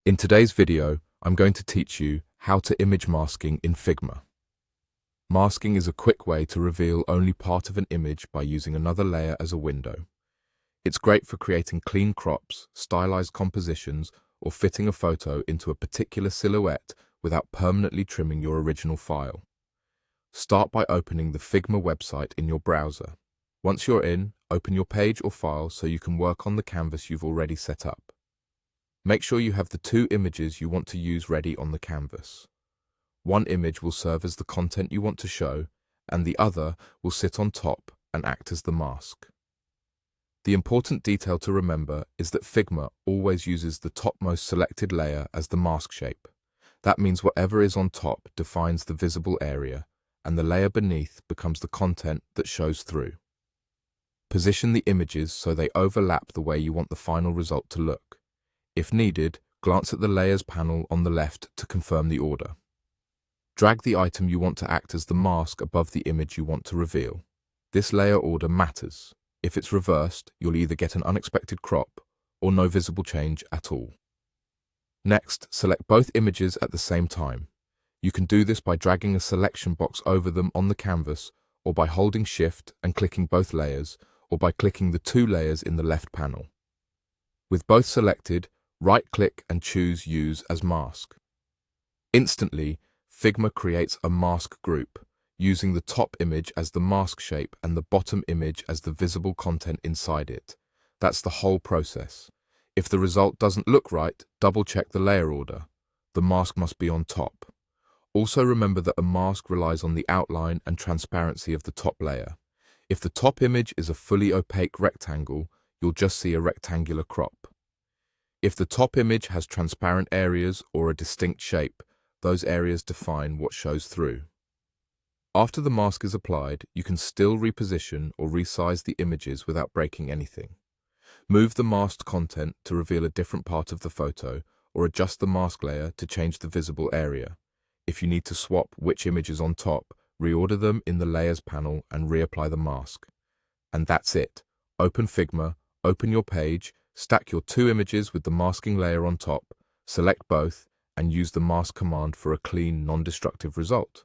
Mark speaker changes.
Speaker 1: In today's video, I'm going to teach you how to image masking in Figma. Masking is a quick way to reveal only part of an image by using another layer as a window. It's great for creating clean crops, stylized compositions, or fitting a photo into a particular silhouette without permanently trimming your original file. Start by opening the Figma website in your browser. Once you're in, open your page or file so you can work on the canvas you've already set up. Make sure you have the two images you want to use ready on the canvas. One image will serve as the content you want to show, and the other will sit on top and act as the mask. The important detail to remember is that Figma always uses the topmost selected layer as the mask shape. That means whatever is on top defines the visible area, and the layer beneath becomes the content that shows through. Position the images so they overlap the way you want the final result to look. If needed, glance at the Layers panel on the left to confirm the order. Drag the item you want to act as the mask above the image you want to reveal. This layer order matters. If it's reversed, you'll either get an unexpected crop or no visible change at all. Next, select both images at the same time. You can do this by dragging a selection box over them on the canvas, or by holding Shift and clicking both layers, or by clicking the two layers in the left panel. With both selected, right-click and choose Use as Mask. Instantly, Figma creates a mask group, using the top image as the mask shape and the bottom image as the visible content inside it. That's the whole process. If the result doesn't look right, double-check the layer order. The mask must be on top. Also remember that a mask relies on the outline and transparency of the top layer. If the top image is a fully opaque rectangle, you'll just see a rectangular crop. If the top image has transparent areas or a distinct shape, those areas define what shows through. After the mask is applied, you can still reposition or resize the images without breaking anything. Move the masked content to reveal a different part of the photo, or adjust the mask layer to change the visible area. If you need to swap which image is on top, reorder them in the Layers panel and reapply the mask. And that's it. Open Figma, open your page, stack your two images with the masking layer on top, select both, and use the mask command for a clean, non-destructive result.